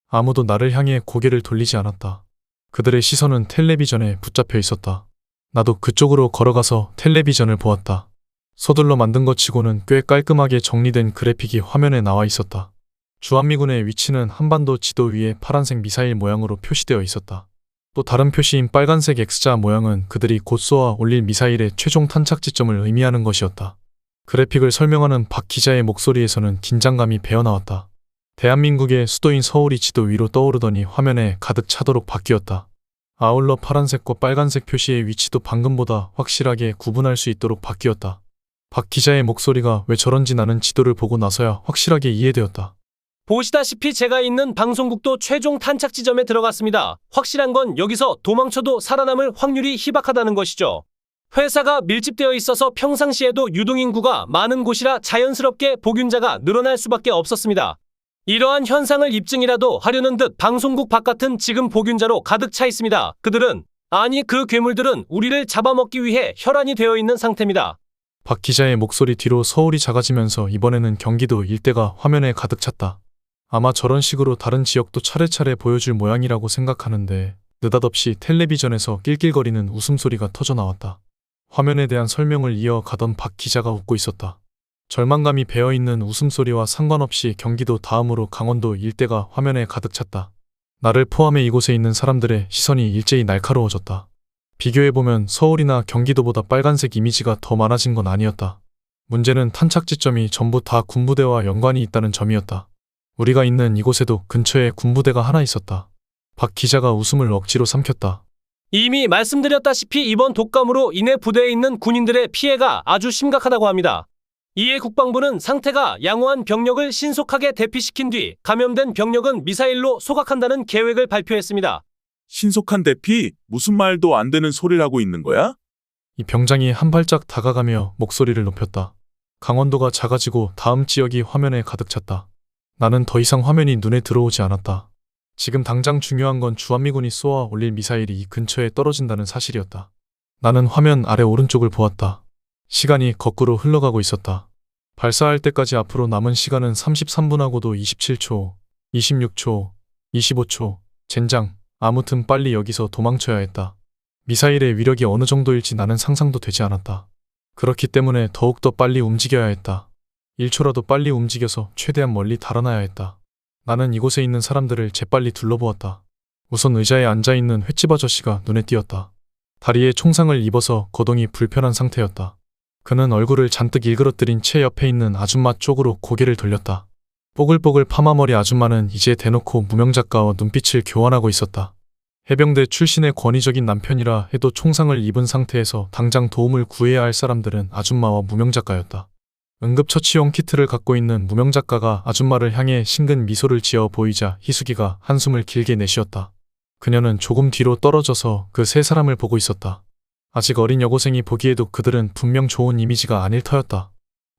아무도 나를 향해 고개를 돌리지 않았다. 그들의 시선은 텔레비전에 붙잡혀 있었다. 나도 그쪽으로 걸어가서 텔레비전을 보았다. 서둘러 만든 것 치고는 꽤 깔끔하게 정리된 그래픽이 화면에 나와 있었다. 주한미군의 위치는 한반도 지도 위에 파란색 미사일 모양으로 표시되어 있었다. 또 다른 표시인 빨간색 X자 모양은 그들이 곧 쏘아 올릴 미사일의 최종 탄착 지점을 의미하는 것이었다. 그래픽을 설명하는 박 기자의 목소리에서는 긴장감이 배어나왔다. 대한민국의 수도인 서울이 지도 위로 떠오르더니 화면에 가득 차도록 바뀌었다. 아울러 파란색과 빨간색 표시의 위치도 방금보다 확실하게 구분할 수 있도록 바뀌었다. 박 기자의 목소리가 왜 저런지 나는 지도를 보고 나서야 확실하게 이해되었다. 보시다시피 제가 있는 방송국도 최종 탄착 지점에 들어갔습니다. 확실한 건 여기서 도망쳐도 살아남을 확률이 희박하다는 것이죠. 회사가 밀집되어 있어서 평상시에도 유동인구가 많은 곳이라 자연스럽게 복균자가 늘어날 수밖에 없었습니다. 이러한 현상을 입증이라도 하려는 듯 방송국 바깥은 지금 복균자로 가득 차 있습니다. 그들은, 아니 그 괴물들은 우리를 잡아먹기 위해 혈안이 되어 있는 상태입니다. 박 기자의 목소리 뒤로 서울이 작아지면서 이번에는 경기도 일대가 화면에 가득 찼다. 아마 저런 식으로 다른 지역도 차례차례 보여줄 모양이라고 생각하는데 느닷없이 텔레비전에서 낄낄거리는 웃음소리가 터져나왔다. 화면에 대한 설명을 이어가던 박 기자가 웃고 있었다. 절망감이 배어있는 웃음소리와 상관없이 경기도 다음으로 강원도 일대가 화면에 가득 찼다. 나를 포함해 이곳에 있는 사람들의 시선이 일제히 날카로워졌다. 비교해보면 서울이나 경기도보다 빨간색 이미지가 더 많아진 건 아니었다. 문제는 탄착 지점이 전부 다 군부대와 연관이 있다는 점이었다. 우리가 있는 이곳에도 근처에 군부대가 하나 있었다. 박 기자가 웃음을 억지로 삼켰다. 이미 말씀드렸다시피 이번 독감으로 인해 부대에 있는 군인들의 피해가 아주 심각하다고 합니다. 이에 국방부는 상태가 양호한 병력을 신속하게 대피시킨 뒤 감염된 병력은 미사일로 소각한다는 계획을 발표했습니다. 신속한 대피? 무슨 말도 안 되는 소리를 하고 있는 거야? 이 병장이 한 발짝 다가가며 목소리를 높였다. 강원도가 작아지고 다음 지역이 화면에 가득 찼다. 나는 더 이상 화면이 눈에 들어오지 않았다. 지금 당장 중요한 건 주한미군이 쏘아 올릴 미사일이 이 근처에 떨어진다는 사실이었다. 나는 화면 아래 오른쪽을 보았다. 시간이 거꾸로 흘러가고 있었다. 발사할 때까지 앞으로 남은 시간은 33분하고도 27초, 26초, 25초, 젠장, 아무튼 빨리 여기서 도망쳐야 했다. 미사일의 위력이 어느 정도일지 나는 상상도 되지 않았다. 그렇기 때문에 더욱더 빨리 움직여야 했다. 1초라도 빨리 움직여서 최대한 멀리 달아나야 했다. 나는 이곳에 있는 사람들을 재빨리 둘러보았다. 우선 의자에 앉아있는 횟집 아저씨가 눈에 띄었다. 다리에 총상을 입어서 거동이 불편한 상태였다. 그는 얼굴을 잔뜩 일그러뜨린 채 옆에 있는 아줌마 쪽으로 고개를 돌렸다. 뽀글뽀글 파마머리 아줌마는 이제 대놓고 무명작가와 눈빛을 교환하고 있었다. 해병대 출신의 권위적인 남편이라 해도 총상을 입은 상태에서 당장 도움을 구해야 할 사람들은 아줌마와 무명작가였다. 응급처치용 키트를 갖고 있는 무명작가가 아줌마를 향해 싱근 미소를 지어 보이자 희숙이가 한숨을 길게 내쉬었다. 그녀는 조금 뒤로 떨어져서 그 세 사람을 보고 있었다. 아직 어린 여고생이 보기에도 그들은 분명 좋은 이미지가 아닐 터였다.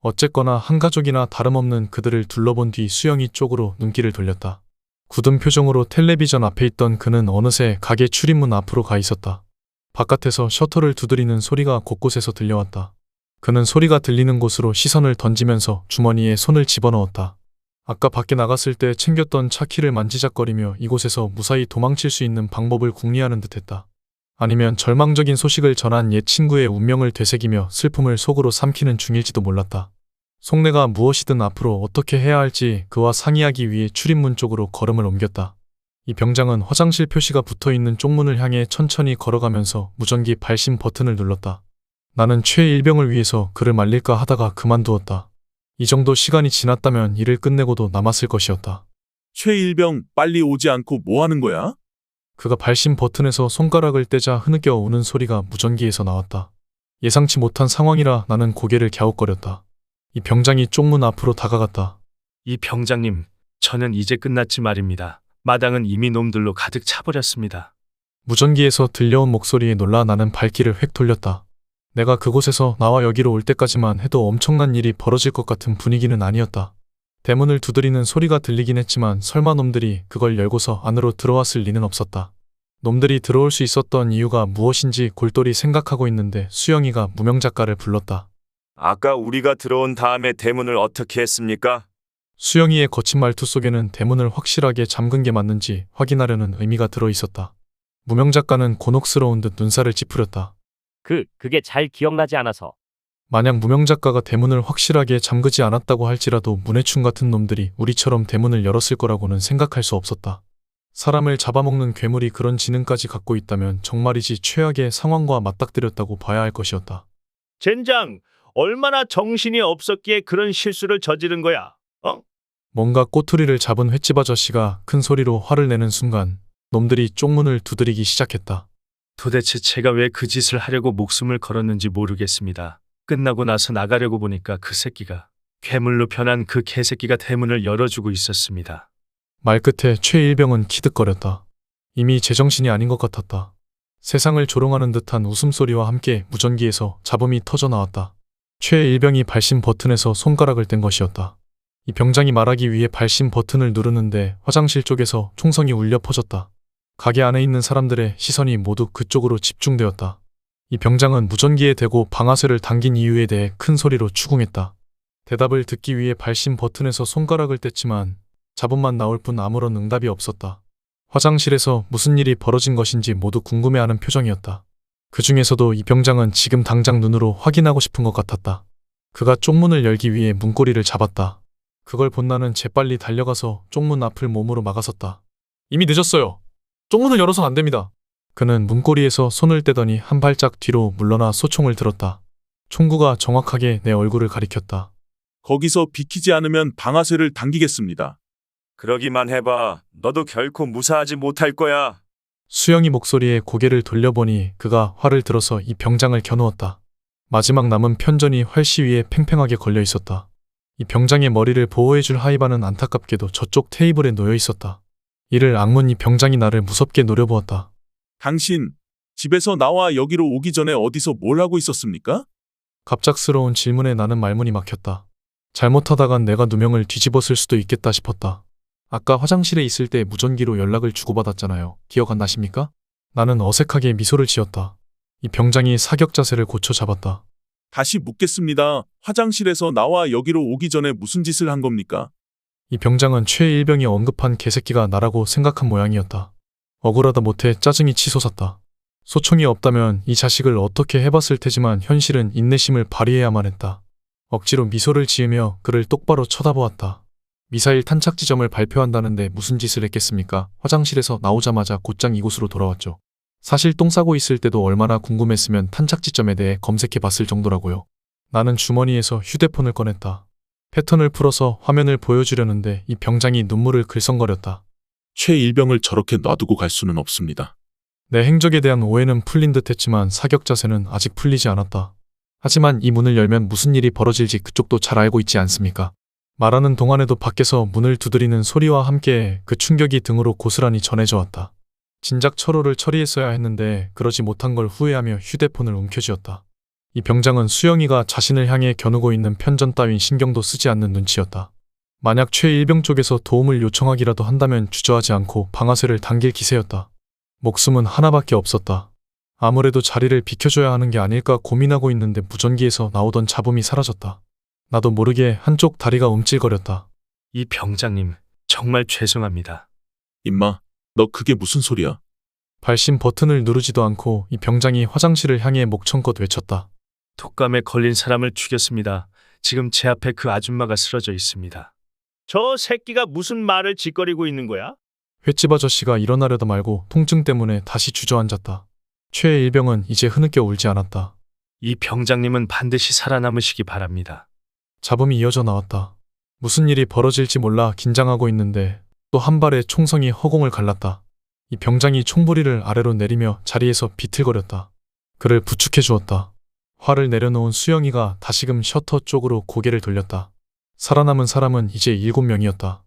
어쨌거나 한 가족이나 다름없는 그들을 둘러본 뒤 수영이 쪽으로 눈길을 돌렸다. 굳은 표정으로 텔레비전 앞에 있던 그는 어느새 가게 출입문 앞으로 가 있었다. 바깥에서 셔터를 두드리는 소리가 곳곳에서 들려왔다. 그는 소리가 들리는 곳으로 시선을 던지면서 주머니에 손을 집어넣었다. 아까 밖에 나갔을 때 챙겼던 차키를 만지작거리며 이곳에서 무사히 도망칠 수 있는 방법을 궁리하는 듯했다. 아니면 절망적인 소식을 전한 옛 친구의 운명을 되새기며 슬픔을 속으로 삼키는 중일지도 몰랐다. 속내가 무엇이든 앞으로 어떻게 해야 할지 그와 상의하기 위해 출입문 쪽으로 걸음을 옮겼다. 이 병장은 화장실 표시가 붙어있는 쪽문을 향해 천천히 걸어가면서 무전기 발신 버튼을 눌렀다. 나는 최일병을 위해서 그를 말릴까 하다가 그만두었다. 이 정도 시간이 지났다면 일을 끝내고도 남았을 것이었다. 최일병, 빨리 오지 않고 뭐 하는 거야? 그가 발신 버튼에서 손가락을 떼자 흐느껴 오는 소리가 무전기에서 나왔다. 예상치 못한 상황이라 나는 고개를 갸웃거렸다. 이 병장이 쪽문 앞으로 다가갔다. 이 병장님, 저는 이제 끝났지 말입니다. 마당은 이미 놈들로 가득 차버렸습니다. 무전기에서 들려온 목소리에 놀라 나는 발길을 획 돌렸다. 내가 그곳에서 나와 여기로 올 때까지만 해도 엄청난 일이 벌어질 것 같은 분위기는 아니었다. 대문을 두드리는 소리가 들리긴 했지만 설마 놈들이 그걸 열고서 안으로 들어왔을 리는 없었다. 놈들이 들어올 수 있었던 이유가 무엇인지 골똘히 생각하고 있는데 수영이가 무명작가를 불렀다. 아까 우리가 들어온 다음에 대문을 어떻게 했습니까? 수영이의 거친 말투 속에는 대문을 확실하게 잠근 게 맞는지 확인하려는 의미가 들어 있었다. 무명 작가는 곤혹스러운 듯 눈살을 찌푸렸다. 그게 잘 기억나지 않아서. 만약 무명 작가가 대문을 확실하게 잠그지 않았다고 할지라도 문해충 같은 놈들이 우리처럼 대문을 열었을 거라고는 생각할 수 없었다. 사람을 잡아먹는 괴물이 그런 지능까지 갖고 있다면 정말이지 최악의 상황과 맞닥뜨렸다고 봐야 할 것이었다. 젠장, 얼마나 정신이 없었기에 그런 실수를 저지른 거야. 뭔가 꼬투리를 잡은 횟집 아저씨가 큰 소리로 화를 내는 순간 놈들이 쪽문을 두드리기 시작했다. 도대체 제가 왜 그 짓을 하려고 목숨을 걸었는지 모르겠습니다. 끝나고 나서 나가려고 보니까 그 새끼가 괴물로 변한 그 개새끼가 대문을 열어주고 있었습니다. 말끝에 최일병은 키득거렸다. 이미 제정신이 아닌 것 같았다. 세상을 조롱하는 듯한 웃음소리와 함께 무전기에서 잡음이 터져 나왔다. 최일병이 발신 버튼에서 손가락을 뗀 것이었다. 이 병장이 말하기 위해 발신 버튼을 누르는데 화장실 쪽에서 총성이 울려 퍼졌다. 가게 안에 있는 사람들의 시선이 모두 그쪽으로 집중되었다. 이 병장은 무전기에 대고 방아쇠를 당긴 이유에 대해 큰 소리로 추궁했다. 대답을 듣기 위해 발신 버튼에서 손가락을 뗐지만 잡음만 나올 뿐 아무런 응답이 없었다. 화장실에서 무슨 일이 벌어진 것인지 모두 궁금해하는 표정이었다. 그 중에서도 이 병장은 지금 당장 눈으로 확인하고 싶은 것 같았다. 그가 쪽문을 열기 위해 문고리를 잡았다. 그걸 본 나는 재빨리 달려가서 쪽문 앞을 몸으로 막아섰다. 이미 늦었어요. 쪽문을 열어선 안 됩니다. 그는 문고리에서 손을 떼더니 한 발짝 뒤로 물러나 소총을 들었다. 총구가 정확하게 내 얼굴을 가리켰다. 거기서 비키지 않으면 방아쇠를 당기겠습니다. 그러기만 해봐. 너도 결코 무사하지 못할 거야. 수영이 목소리에 고개를 돌려보니 그가 활을 들어서 이 병장을 겨누었다. 마지막 남은 편전이 활시 위에 팽팽하게 걸려 있었다. 이 병장의 머리를 보호해줄 하이바는 안타깝게도 저쪽 테이블에 놓여 있었다. 이를 악문 이 병장이 나를 무섭게 노려보았다. 당신, 집에서 나와 여기로 오기 전에 어디서 뭘 하고 있었습니까? 갑작스러운 질문에 나는 말문이 막혔다. 잘못하다간 내가 누명을 뒤집었을 수도 있겠다 싶었다. 아까 화장실에 있을 때 무전기로 연락을 주고받았잖아요. 기억 안 나십니까? 나는 어색하게 미소를 지었다. 이 병장이 사격 자세를 고쳐 잡았다. 다시 묻겠습니다. 화장실에서 나와 여기로 오기 전에 무슨 짓을 한 겁니까? 이 병장은 최일병이 언급한 개새끼가 나라고 생각한 모양이었다. 억울하다 못해 짜증이 치솟았다. 소총이 없다면 이 자식을 어떻게 해봤을 테지만 현실은 인내심을 발휘해야만 했다. 억지로 미소를 지으며 그를 똑바로 쳐다보았다. 미사일 탄착 지점을 발표한다는데 무슨 짓을 했겠습니까? 화장실에서 나오자마자 곧장 이곳으로 돌아왔죠. 사실 똥 싸고 있을 때도 얼마나 궁금했으면 탄착 지점에 대해 검색해 봤을 정도라고요. 나는 주머니에서 휴대폰을 꺼냈다. 패턴을 풀어서 화면을 보여주려는데 이 병장이 눈물을 글썽거렸다. 최일병을 저렇게 놔두고 갈 수는 없습니다. 내 행적에 대한 오해는 풀린 듯 했지만 사격 자세는 아직 풀리지 않았다. 하지만 이 문을 열면 무슨 일이 벌어질지 그쪽도 잘 알고 있지 않습니까? 말하는 동안에도 밖에서 문을 두드리는 소리와 함께 그 충격이 등으로 고스란히 전해져 왔다. 진작 철호를 처리했어야 했는데 그러지 못한 걸 후회하며 휴대폰을 움켜쥐었다. 이 병장은 수영이가 자신을 향해 겨누고 있는 편전 따윈 신경도 쓰지 않는 눈치였다. 만약 최일병 쪽에서 도움을 요청하기라도 한다면 주저하지 않고 방아쇠를 당길 기세였다. 목숨은 하나밖에 없었다. 아무래도 자리를 비켜줘야 하는 게 아닐까 고민하고 있는데 무전기에서 나오던 잡음이 사라졌다. 나도 모르게 한쪽 다리가 움찔거렸다. 이 병장님, 정말 죄송합니다. 임마, 너 그게 무슨 소리야? 발신 버튼을 누르지도 않고 이 병장이 화장실을 향해 목청껏 외쳤다. 독감에 걸린 사람을 죽였습니다. 지금 제 앞에 그 아줌마가 쓰러져 있습니다. 저 새끼가 무슨 말을 짓거리고 있는 거야? 횟집 아저씨가 일어나려다 말고 통증 때문에 다시 주저앉았다. 최일병은 이제 흐느껴 울지 않았다. 이 병장님은 반드시 살아남으시기 바랍니다. 잡음이 이어져 나왔다. 무슨 일이 벌어질지 몰라 긴장하고 있는데 또 한 발의 총성이 허공을 갈랐다. 이 병장이 총부리를 아래로 내리며 자리에서 비틀거렸다. 그를 부축해 주었다. 화를 내려놓은 수영이가 다시금 셔터 쪽으로 고개를 돌렸다. 살아남은 사람은 이제 7명이었다.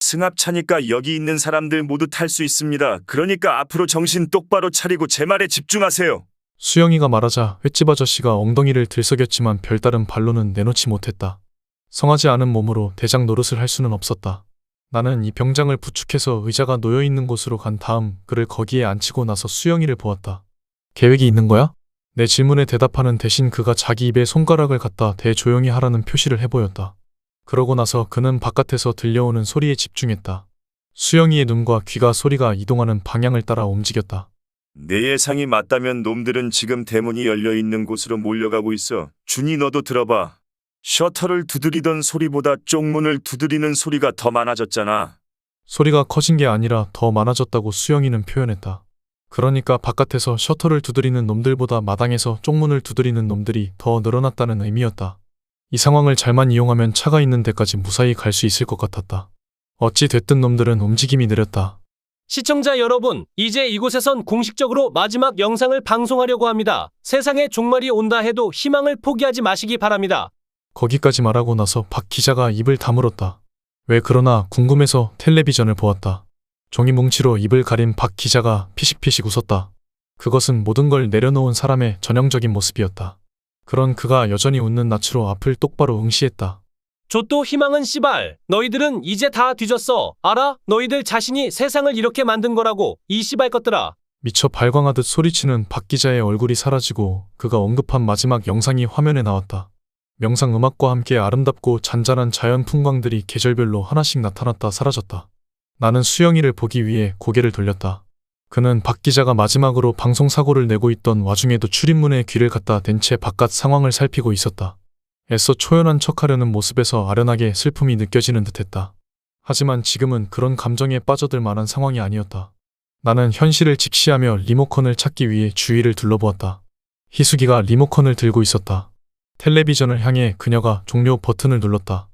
승합차니까 여기 있는 사람들 모두 탈 수 있습니다. 그러니까 앞으로 정신 똑바로 차리고 제 말에 집중하세요. 수영이가 말하자 횟집 아저씨가 엉덩이를 들썩였지만 별다른 반론은 내놓지 못했다. 성하지 않은 몸으로 대장 노릇을 할 수는 없었다. 나는 이 병장을 부축해서 의자가 놓여있는 곳으로 간 다음 그를 거기에 앉히고 나서 수영이를 보았다. 계획이 있는 거야? 내 질문에 대답하는 대신 그가 자기 입에 손가락을 갖다 대 조용히 하라는 표시를 해보였다. 그러고 나서 그는 바깥에서 들려오는 소리에 집중했다. 수영이의 눈과 귀가 소리가 이동하는 방향을 따라 움직였다. 내 예상이 맞다면 놈들은 지금 대문이 열려 있는 곳으로 몰려가고 있어. 준이 너도 들어봐. 셔터를 두드리던 소리보다 쪽문을 두드리는 소리가 더 많아졌잖아. 소리가 커진 게 아니라 더 많아졌다고 수영이는 표현했다. 그러니까 바깥에서 셔터를 두드리는 놈들보다 마당에서 쪽문을 두드리는 놈들이 더 늘어났다는 의미였다. 이 상황을 잘만 이용하면 차가 있는 데까지 무사히 갈 수 있을 것 같았다. 어찌 됐든 놈들은 움직임이 느렸다. 시청자 여러분, 이제 이곳에선 공식적으로 마지막 영상을 방송하려고 합니다. 세상에 종말이 온다 해도 희망을 포기하지 마시기 바랍니다. 거기까지 말하고 나서 박 기자가 입을 다물었다. 왜 그러나 궁금해서 텔레비전을 보았다. 종이 뭉치로 입을 가린 박 기자가 피식피식 웃었다. 그것은 모든 걸 내려놓은 사람의 전형적인 모습이었다. 그런 그가 여전히 웃는 낯으로 앞을 똑바로 응시했다. 조또 희망은 씨발. 너희들은 이제 다 뒤졌어. 알아? 너희들 자신이 세상을 이렇게 만든 거라고. 이 씨발 것들아. 미쳐 발광하듯 소리치는 박 기자의 얼굴이 사라지고 그가 언급한 마지막 영상이 화면에 나왔다. 명상 음악과 함께 아름답고 잔잔한 자연 풍광들이 계절별로 하나씩 나타났다 사라졌다. 나는 수영이를 보기 위해 고개를 돌렸다. 그는 박 기자가 마지막으로 방송 사고를 내고 있던 와중에도 출입문에 귀를 갖다 댄 채 바깥 상황을 살피고 있었다. 애써 초연한 척하려는 모습에서 아련하게 슬픔이 느껴지는 듯했다. 하지만 지금은 그런 감정에 빠져들 만한 상황이 아니었다. 나는 현실을 직시하며 리모컨을 찾기 위해 주위를 둘러보았다. 희숙이가 리모컨을 들고 있었다. 텔레비전을 향해 그녀가 종료 버튼을 눌렀다.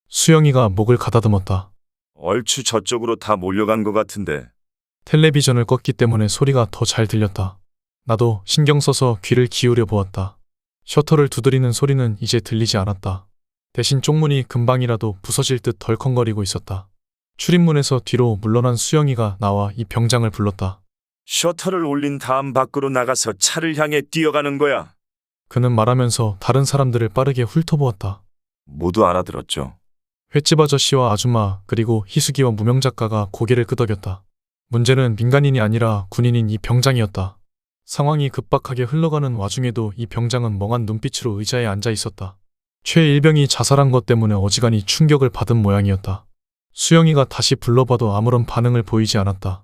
수영이가 목을 가다듬었다. 얼추 저쪽으로 다 몰려간 것 같은데. 텔레비전을 껐기 때문에 소리가 더 잘 들렸다. 나도 신경 써서 귀를 기울여 보았다. 셔터를 두드리는 소리는 이제 들리지 않았다. 대신 쪽문이 금방이라도 부서질 듯 덜컹거리고 있었다. 출입문에서 뒤로 물러난 수영이가 나와 이 병장을 불렀다. 셔터를 올린 다음 밖으로 나가서 차를 향해 뛰어가는 거야. 그는 말하면서 다른 사람들을 빠르게 훑어보았다. 모두 알아들었죠. 횟집 아저씨와 아줌마 그리고 희숙이와 무명 작가가 고개를 끄덕였다. 문제는 민간인이 아니라 군인인 이 병장이었다. 상황이 급박하게 흘러가는 와중에도 이 병장은 멍한 눈빛으로 의자에 앉아 있었다. 최일병이 자살한 것 때문에 어지간히 충격을 받은 모양이었다. 수영이가 다시 불러봐도 아무런 반응을 보이지 않았다.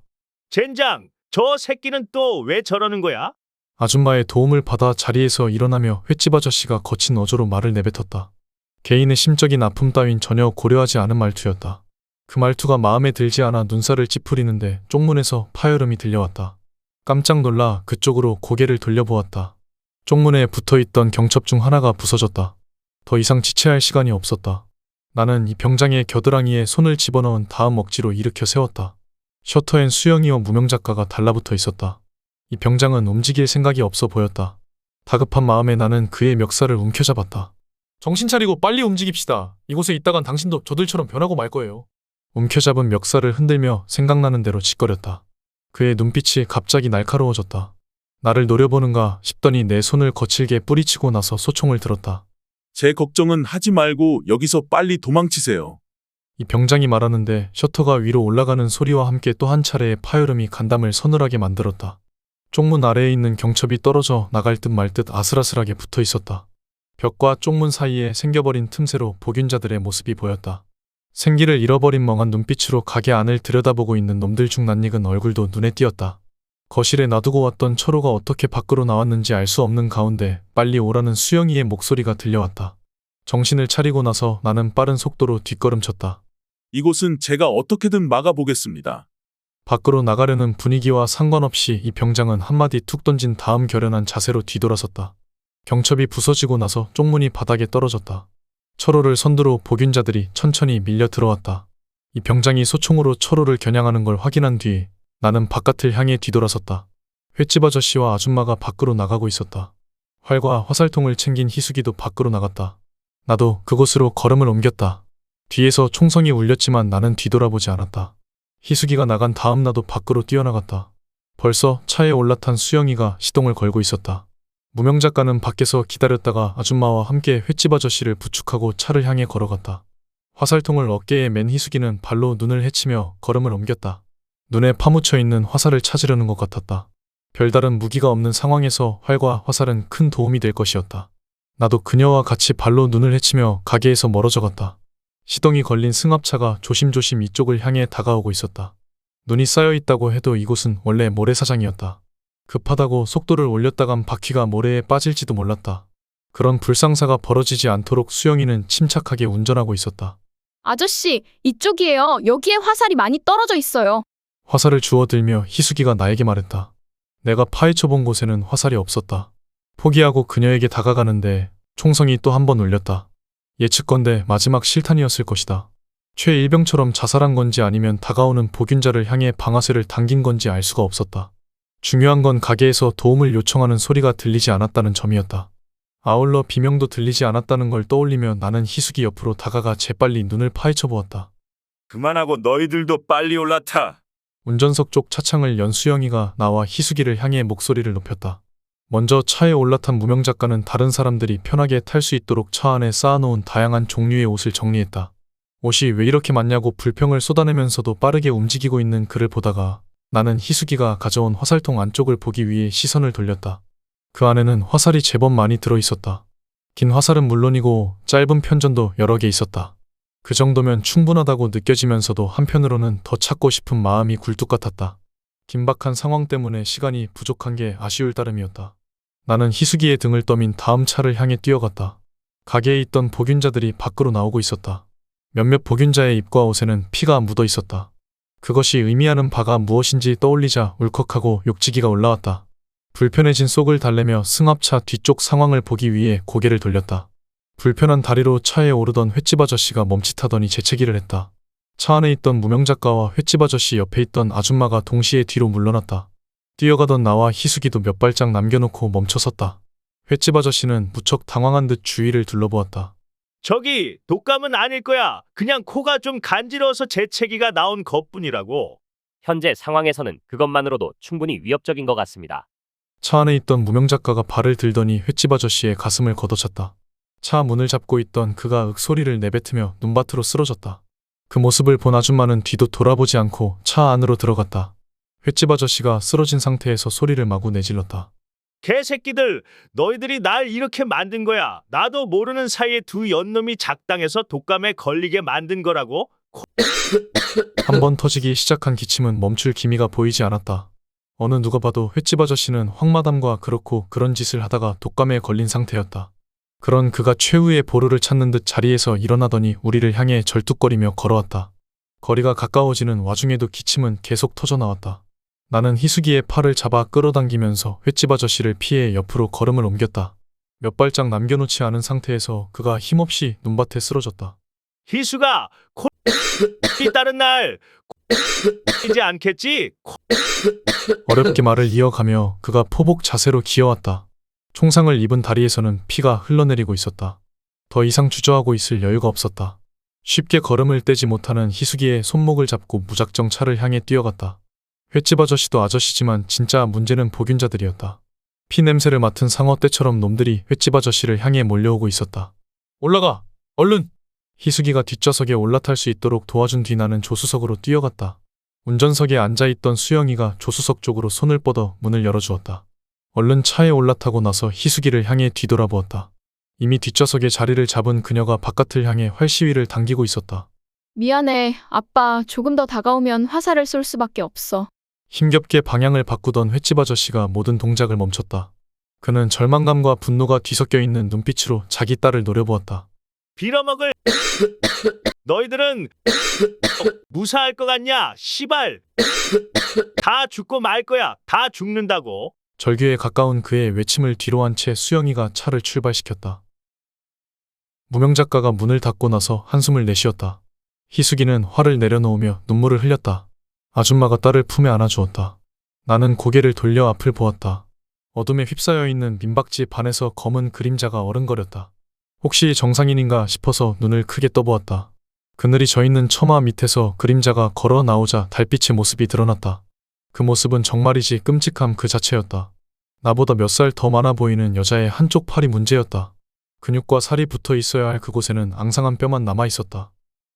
젠장, 저 새끼는 또 왜 저러는 거야? 아줌마의 도움을 받아 자리에서 일어나며 횟집 아저씨가 거친 어조로 말을 내뱉었다. 개인의 심적인 아픔 따윈 전혀 고려하지 않은 말투였다. 그 말투가 마음에 들지 않아 눈살을 찌푸리는데 쪽문에서 파열음이 들려왔다. 깜짝 놀라 그쪽으로 고개를 돌려보았다. 쪽문에 붙어있던 경첩 중 하나가 부서졌다. 더 이상 지체할 시간이 없었다. 나는 이 병장의 겨드랑이에 손을 집어넣은 다음 억지로 일으켜 세웠다. 셔터엔 수영이와 무명 작가가 달라붙어 있었다. 이 병장은 움직일 생각이 없어 보였다. 다급한 마음에 나는 그의 멱살을 움켜잡았다. 정신 차리고 빨리 움직입시다. 이곳에 있다간 당신도 저들처럼 변하고 말 거예요. 움켜잡은 멱살을 흔들며 생각나는 대로 짓거렸다. 그의 눈빛이 갑자기 날카로워졌다. 나를 노려보는가 싶더니 내 손을 거칠게 뿌리치고 나서 소총을 들었다. 제 걱정은 하지 말고 여기서 빨리 도망치세요. 이 병장이 말하는데 셔터가 위로 올라가는 소리와 함께 또 한 차례의 파열음이 간담을 서늘하게 만들었다. 쪽문 아래에 있는 경첩이 떨어져 나갈 듯 말 듯 아슬아슬하게 붙어 있었다. 벽과 쪽문 사이에 생겨버린 틈새로 복균자들의 모습이 보였다. 생기를 잃어버린 멍한 눈빛으로 가게 안을 들여다보고 있는 놈들 중 낯익은 얼굴도 눈에 띄었다. 거실에 놔두고 왔던 철호가 어떻게 밖으로 나왔는지 알 수 없는 가운데 빨리 오라는 수영이의 목소리가 들려왔다. 정신을 차리고 나서 나는 빠른 속도로 뒷걸음쳤다. 이곳은 제가 어떻게든 막아보겠습니다. 밖으로 나가려는 분위기와 상관없이 이 병장은 한마디 툭 던진 다음 결연한 자세로 뒤돌아섰다. 경첩이 부서지고 나서 쪽문이 바닥에 떨어졌다. 철호를 선두로 복균자들이 천천히 밀려 들어왔다. 이 병장이 소총으로 철호를 겨냥하는 걸 확인한 뒤 나는 바깥을 향해 뒤돌아섰다. 횟집 아저씨와 아줌마가 밖으로 나가고 있었다. 활과 화살통을 챙긴 희숙이도 밖으로 나갔다. 나도 그곳으로 걸음을 옮겼다. 뒤에서 총성이 울렸지만 나는 뒤돌아보지 않았다. 희숙이가 나간 다음 나도 밖으로 뛰어나갔다. 벌써 차에 올라탄 수영이가 시동을 걸고 있었다. 무명 작가는 밖에서 기다렸다가 아줌마와 함께 횟집 아저씨를 부축하고 차를 향해 걸어갔다. 화살통을 어깨에 맨 희숙이는 발로 눈을 헤치며 걸음을 옮겼다. 눈에 파묻혀 있는 화살을 찾으려는 것 같았다. 별다른 무기가 없는 상황에서 활과 화살은 큰 도움이 될 것이었다. 나도 그녀와 같이 발로 눈을 헤치며 가게에서 멀어져 갔다. 시동이 걸린 승합차가 조심조심 이쪽을 향해 다가오고 있었다. 눈이 쌓여 있다고 해도 이곳은 원래 모래사장이었다. 급하다고 속도를 올렸다간 바퀴가 모래에 빠질지도 몰랐다. 그런 불상사가 벌어지지 않도록 수영이는 침착하게 운전하고 있었다. 아저씨, 이쪽이에요. 여기에 화살이 많이 떨어져 있어요. 화살을 주워들며 희숙이가 나에게 말했다. 내가 파헤쳐본 곳에는 화살이 없었다. 포기하고 그녀에게 다가가는데 총성이 또 한 번 울렸다. 예측건대 마지막 실탄이었을 것이다. 최일병처럼 자살한 건지 아니면 다가오는 복균자를 향해 방아쇠를 당긴 건지 알 수가 없었다. 중요한 건 가게에서 도움을 요청하는 소리가 들리지 않았다는 점이었다. 아울러 비명도 들리지 않았다는 걸 떠올리며 나는 희숙이 옆으로 다가가 재빨리 눈을 파헤쳐 보았다. 그만하고 너희들도 빨리 올라타. 운전석 쪽 차창을 연 수영이가 나와 희숙이를 향해 목소리를 높였다. 먼저 차에 올라탄 무명 작가는 다른 사람들이 편하게 탈 수 있도록 차 안에 쌓아놓은 다양한 종류의 옷을 정리했다. 옷이 왜 이렇게 많냐고 불평을 쏟아내면서도 빠르게 움직이고 있는 그를 보다가 나는 희숙이가 가져온 화살통 안쪽을 보기 위해 시선을 돌렸다. 그 안에는 화살이 제법 많이 들어있었다. 긴 화살은 물론이고 짧은 편전도 여러 개 있었다. 그 정도면 충분하다고 느껴지면서도 한편으로는 더 찾고 싶은 마음이 굴뚝 같았다. 긴박한 상황 때문에 시간이 부족한 게 아쉬울 따름이었다. 나는 희숙이의 등을 떠민 다음 차를 향해 뛰어갔다. 가게에 있던 복균자들이 밖으로 나오고 있었다. 몇몇 복균자의 입과 옷에는 피가 묻어 있었다. 그것이 의미하는 바가 무엇인지 떠올리자 울컥하고 욕지기가 올라왔다. 불편해진 속을 달래며 승합차 뒤쪽 상황을 보기 위해 고개를 돌렸다. 불편한 다리로 차에 오르던 횟집 아저씨가 멈칫하더니 재채기를 했다. 차 안에 있던 무명 작가와 횟집 아저씨 옆에 있던 아줌마가 동시에 뒤로 물러났다. 뛰어가던 나와 희숙이도 몇 발짝 남겨놓고 멈춰섰다. 횟집 아저씨는 무척 당황한 듯 주위를 둘러보았다. 저기 독감은 아닐 거야. 그냥 코가 좀 간지러워서 재채기가 나온 것뿐이라고. 현재 상황에서는 그것만으로도 충분히 위협적인 것 같습니다. 차 안에 있던 무명 작가가 발을 들더니 횟집 아저씨의 가슴을 걷어찼다. 차 문을 잡고 있던 그가 윽소리를 내뱉으며 눈밭으로 쓰러졌다. 그 모습을 본 아줌마는 뒤도 돌아보지 않고 차 안으로 들어갔다. 횟집 아저씨가 쓰러진 상태에서 소리를 마구 내질렀다. 개새끼들, 너희들이 날 이렇게 만든 거야. 나도 모르는 사이에 두 연놈이 작당해서 독감에 걸리게 만든 거라고. 한 번 터지기 시작한 기침은 멈출 기미가 보이지 않았다. 어느 누가 봐도 횟집 아저씨는 황마담과 그렇고 그런 짓을 하다가 독감에 걸린 상태였다. 그런 그가 최후의 보루를 찾는 듯 자리에서 일어나더니 우리를 향해 절뚝거리며 걸어왔다. 거리가 가까워지는 와중에도 기침은 계속 터져나왔다. 나는 희숙이의 팔을 잡아 끌어당기면서 횟집 아저씨를 피해 옆으로 걸음을 옮겼다. 몇 발짝 남겨놓지 않은 상태에서 그가 힘없이 눈밭에 쓰러졌다. 희수가 이 다른 날 이지 않겠지? 어렵게 말을 이어가며 그가 포복 자세로 기어왔다. 총상을 입은 다리에서는 피가 흘러내리고 있었다. 더 이상 주저하고 있을 여유가 없었다. 쉽게 걸음을 떼지 못하는 희숙이의 손목을 잡고 무작정 차를 향해 뛰어갔다. 횟집 아저씨도 아저씨지만 진짜 문제는 복균자들이었다. 피 냄새를 맡은 상어떼처럼 놈들이 횟집 아저씨를 향해 몰려오고 있었다. 올라가! 얼른! 희숙이가 뒷좌석에 올라탈 수 있도록 도와준 뒤 나는 조수석으로 뛰어갔다. 운전석에 앉아있던 수영이가 조수석 쪽으로 손을 뻗어 문을 열어주었다. 얼른 차에 올라타고 나서 희숙이를 향해 뒤돌아보았다. 이미 뒷좌석에 자리를 잡은 그녀가 바깥을 향해 활시위를 당기고 있었다. 미안해. 아빠, 조금 더 다가오면 화살을 쏠 수밖에 없어. 힘겹게 방향을 바꾸던 횟집 아저씨가 모든 동작을 멈췄다. 그는 절망감과 분노가 뒤섞여 있는 눈빛으로 자기 딸을 노려보았다. 빌어먹을 너희들은 무사할 것 같냐? 시발 다 죽고 말 거야. 다 죽는다고. 절규에 가까운 그의 외침을 뒤로 한 채 수영이가 차를 출발시켰다. 무명 작가가 문을 닫고 나서 한숨을 내쉬었다. 희숙이는 화를 내려놓으며 눈물을 흘렸다. 아줌마가 딸을 품에 안아주었다. 나는 고개를 돌려 앞을 보았다. 어둠에 휩싸여 있는 민박집 안에서 검은 그림자가 어른거렸다. 혹시 정상인인가 싶어서 눈을 크게 떠보았다. 그늘이 져있는 처마 밑에서 그림자가 걸어 나오자 달빛의 모습이 드러났다. 그 모습은 정말이지 끔찍함 그 자체였다. 나보다 몇 살 더 많아 보이는 여자의 한쪽 팔이 문제였다. 근육과 살이 붙어 있어야 할 그곳에는 앙상한 뼈만 남아 있었다.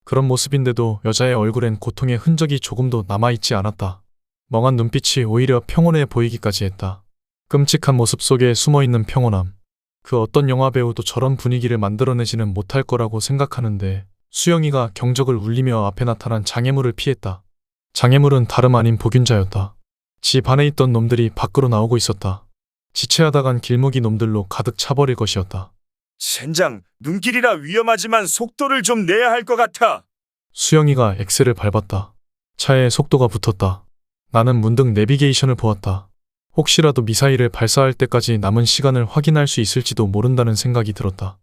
그런 모습인데도 여자의 얼굴엔 고통의 흔적이 조금도 남아있지 않았다. 멍한 눈빛이 오히려 평온해 보이기까지 했다. 끔찍한 모습 속에 숨어있는 평온함. 그 어떤 영화 배우도 저런 분위기를 만들어내지는 못할 거라고 생각하는데 수영이가 경적을 울리며 앞에 나타난 장애물을 피했다. 장애물은 다름 아닌 복윤자였다. 집 안에 있던 놈들이 밖으로 나오고 있었다. 지체하다간 길목이 놈들로 가득 차버릴 것이었다. 젠장, 눈길이라 위험하지만 속도를 좀 내야 할 것 같아. 수영이가 엑셀을 밟았다. 차에 속도가 붙었다. 나는 문득 내비게이션을 보았다. 혹시라도 미사일을 발사할 때까지 남은 시간을 확인할 수 있을지도 모른다는 생각이 들었다.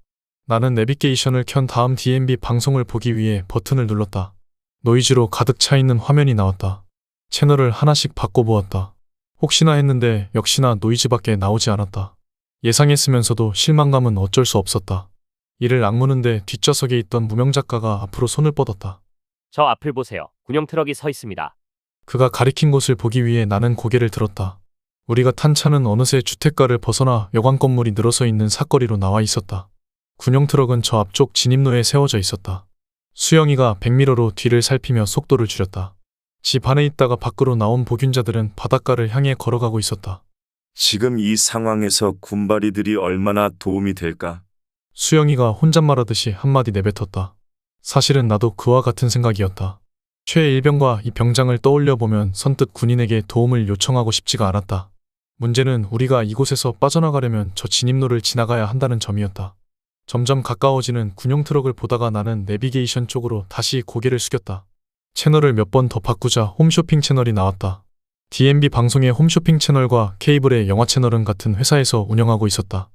나는 내비게이션을 켠 다음 DMB 방송을 보기 위해 버튼을 눌렀다. 노이즈로 가득 차 있는 화면이 나왔다. 채널을 하나씩 바꿔보았다. 혹시나 했는데 역시나 노이즈밖에 나오지 않았다. 예상했으면서도 실망감은 어쩔 수 없었다. 이를 악무는데 뒷좌석에 있던 무명 작가가 앞으로 손을 뻗었다. 저 앞을 보세요. 군용 트럭이 서 있습니다. 그가 가리킨 곳을 보기 위해 나는 고개를 들었다. 우리가 탄 차는 어느새 주택가를 벗어나 여관 건물이 늘어서 있는 사거리로 나와 있었다. 군용 트럭은 저 앞쪽 진입로에 세워져 있었다. 수영이가 백미러로 뒤를 살피며 속도를 줄였다. 집 안에 있다가 밖으로 나온 복윤자들은 바닷가를 향해 걸어가고 있었다. 지금 이 상황에서 군바리들이 얼마나 도움이 될까? 수영이가 혼잣말하듯이 한마디 내뱉었다. 사실은 나도 그와 같은 생각이었다. 최 일병과 이 병장을 떠올려 보면 선뜻 군인에게 도움을 요청하고 싶지가 않았다. 문제는 우리가 이곳에서 빠져나가려면 저 진입로를 지나가야 한다는 점이었다. 점점 가까워지는 군용 트럭을 보다가 나는 내비게이션 쪽으로 다시 고개를 숙였다. 채널을 몇 번 더 바꾸자 홈쇼핑 채널이 나왔다. DMB 방송의 홈쇼핑 채널과 케이블의 영화 채널은 같은 회사에서 운영하고 있었다.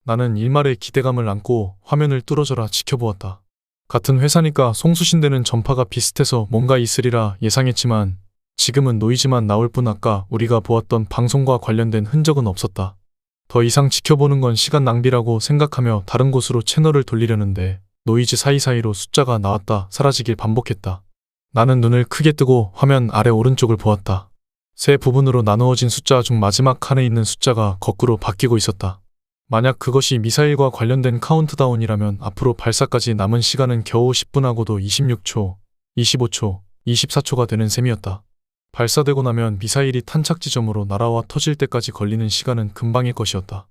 나는 일말의 기대감을 안고 화면을 뚫어져라 지켜보았다. 같은 회사니까 송수신되는 전파가 비슷해서 뭔가 있으리라 예상했지만 지금은 노이즈만 나올 뿐 아까 우리가 보았던 방송과 관련된 흔적은 없었다. 더 이상 지켜보는 건 시간 낭비라고 생각하며 다른 곳으로 채널을 돌리려는데 노이즈 사이사이로 숫자가 나왔다 사라지길 반복했다. 나는 눈을 크게 뜨고 화면 아래 오른쪽을 보았다. 세 부분으로 나누어진 숫자 중 마지막 칸에 있는 숫자가 거꾸로 바뀌고 있었다. 만약 그것이 미사일과 관련된 카운트다운이라면 앞으로 발사까지 남은 시간은 겨우 10분하고도 26초, 25초, 24초가 되는 셈이었다. 발사되고 나면 미사일이 탄착 지점으로 날아와 터질 때까지 걸리는 시간은 금방일 것이었다.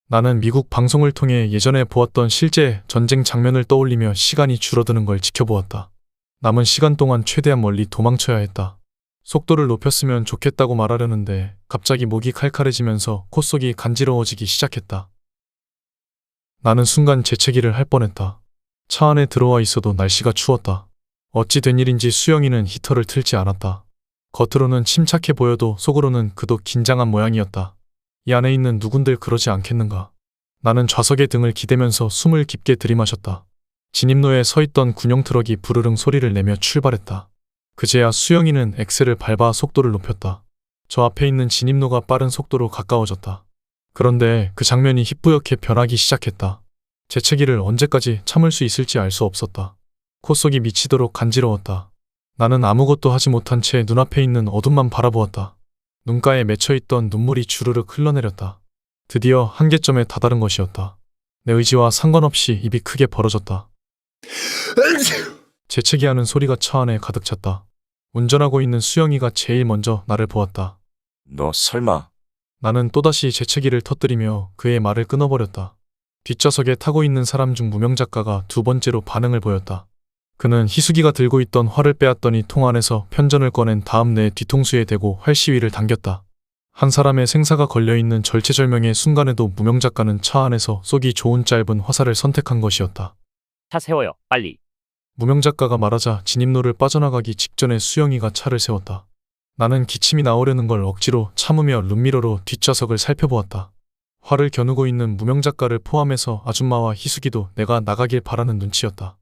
나는 미국 방송을 통해 예전에 보았던 실제 전쟁 장면을 떠올리며 시간이 줄어드는 걸 지켜보았다. 남은 시간 동안 최대한 멀리 도망쳐야 했다. 속도를 높였으면 좋겠다고 말하려는데 갑자기 목이 칼칼해지면서 콧속이 간지러워지기 시작했다. 나는 순간 재채기를 할 뻔했다. 차 안에 들어와 있어도 날씨가 추웠다. 어찌 된 일인지 수영이는 히터를 틀지 않았다. 겉으로는 침착해 보여도 속으로는 그도 긴장한 모양이었다. 이 안에 있는 누군들 그러지 않겠는가. 나는 좌석의 등을 기대면서 숨을 깊게 들이마셨다. 진입로에 서 있던 군용 트럭이 부르릉 소리를 내며 출발했다. 그제야 수영이는 엑셀을 밟아 속도를 높였다. 저 앞에 있는 진입로가 빠른 속도로 가까워졌다. 그런데 그 장면이 희뿌옇게 변하기 시작했다. 재채기를 언제까지 참을 수 있을지 알 수 없었다. 콧속이 미치도록 간지러웠다. 나는 아무것도 하지 못한 채 눈앞에 있는 어둠만 바라보았다. 눈가에 맺혀있던 눈물이 주르륵 흘러내렸다. 드디어 한계점에 다다른 것이었다. 내 의지와 상관없이 입이 크게 벌어졌다. 재채기하는 소리가 차 안에 가득 찼다. 운전하고 있는 수영이가 제일 먼저 나를 보았다. 너 설마... 나는 또다시 재채기를 터뜨리며 그의 말을 끊어버렸다. 뒷좌석에 타고 있는 사람 중 무명 작가가 두 번째로 반응을 보였다. 그는 희숙이가 들고 있던 활을 빼앗더니 통 안에서 편전을 꺼낸 다음 내 뒤통수에 대고 활 시위를 당겼다. 한 사람의 생사가 걸려있는 절체절명의 순간에도 무명 작가는 차 안에서 쏘기 좋은 짧은 화살을 선택한 것이었다. 차 세워요. 빨리. 무명 작가가 말하자 진입로를 빠져나가기 직전에 수영이가 차를 세웠다. 나는 기침이 나오려는 걸 억지로 참으며 룸미러로 뒷좌석을 살펴보았다. 활을 겨누고 있는 무명 작가를 포함해서 아줌마와 희숙이도 내가 나가길 바라는 눈치였다.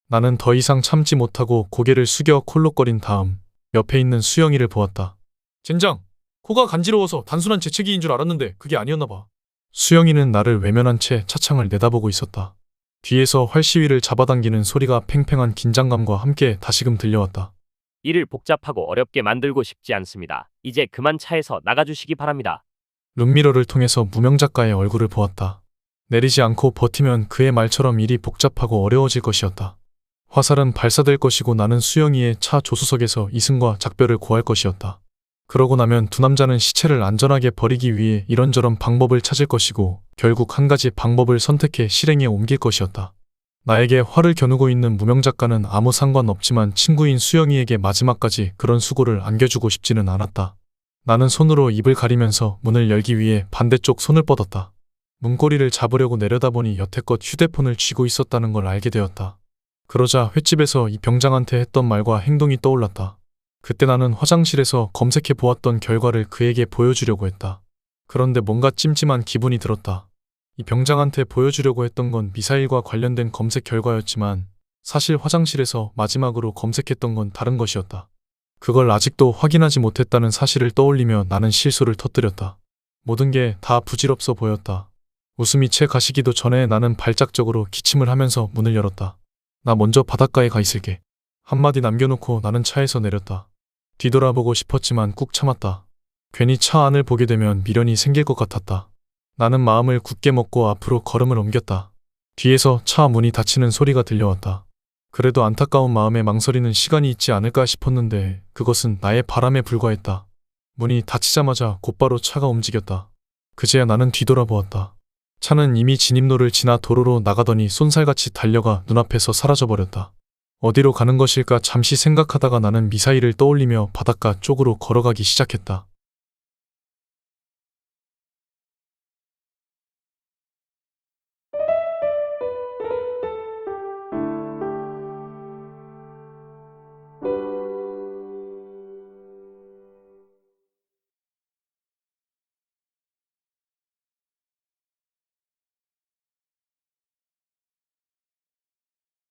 나는 더 이상 참지 못하고 고개를 숙여 콜록거린 다음 옆에 있는 수영이를 보았다. 젠장! 코가 간지러워서 단순한 재채기인 줄 알았는데 그게 아니었나 봐. 수영이는 나를 외면한 채 차창을 내다보고 있었다. 뒤에서 활 시위를 잡아당기는 소리가 팽팽한 긴장감과 함께 다시금 들려왔다. 일을 복잡하고 어렵게 만들고 싶지 않습니다. 이제 그만 차에서 나가주시기 바랍니다. 룸미러를 통해서 무명 작가의 얼굴을 보았다. 내리지 않고 버티면 그의 말처럼 일이 복잡하고 어려워질 것이었다. 화살은 발사될 것이고 나는 수영이의 차 조수석에서 이승과 작별을 고할 것이었다. 그러고 나면 두 남자는 시체를 안전하게 버리기 위해 이런저런 방법을 찾을 것이고 결국 한 가지 방법을 선택해 실행에 옮길 것이었다. 나에게 화를 겨누고 있는 무명 작가는 아무 상관없지만 친구인 수영이에게 마지막까지 그런 수고를 안겨주고 싶지는 않았다. 나는 손으로 입을 가리면서 문을 열기 위해 반대쪽 손을 뻗었다. 문고리를 잡으려고 내려다보니 여태껏 휴대폰을 쥐고 있었다는 걸 알게 되었다. 그러자 횟집에서 이 병장한테 했던 말과 행동이 떠올랐다. 그때 나는 화장실에서 검색해 보았던 결과를 그에게 보여주려고 했다. 그런데 뭔가 찜찜한 기분이 들었다. 이 병장한테 보여주려고 했던 건 미사일과 관련된 검색 결과였지만 사실 화장실에서 마지막으로 검색했던 건 다른 것이었다. 그걸 아직도 확인하지 못했다는 사실을 떠올리며 나는 실소를 터뜨렸다. 모든 게 다 부질없어 보였다. 웃음이 채 가시기도 전에 나는 발작적으로 기침을 하면서 문을 열었다. 나 먼저 바닷가에 가 있을게. 한마디 남겨놓고 나는 차에서 내렸다. 뒤돌아보고 싶었지만 꾹 참았다. 괜히 차 안을 보게 되면 미련이 생길 것 같았다. 나는 마음을 굳게 먹고 앞으로 걸음을 옮겼다. 뒤에서 차 문이 닫히는 소리가 들려왔다. 그래도 안타까운 마음에 망설이는 시간이 있지 않을까 싶었는데 그것은 나의 바람에 불과했다. 문이 닫히자마자 곧바로 차가 움직였다. 그제야 나는 뒤돌아보았다. 차는 이미 진입로를 지나 도로로 나가더니 쏜살같이 달려가 눈앞에서 사라져버렸다. 어디로 가는 것일까 잠시 생각하다가 나는 미사일을 떠올리며 바닷가 쪽으로 걸어가기 시작했다.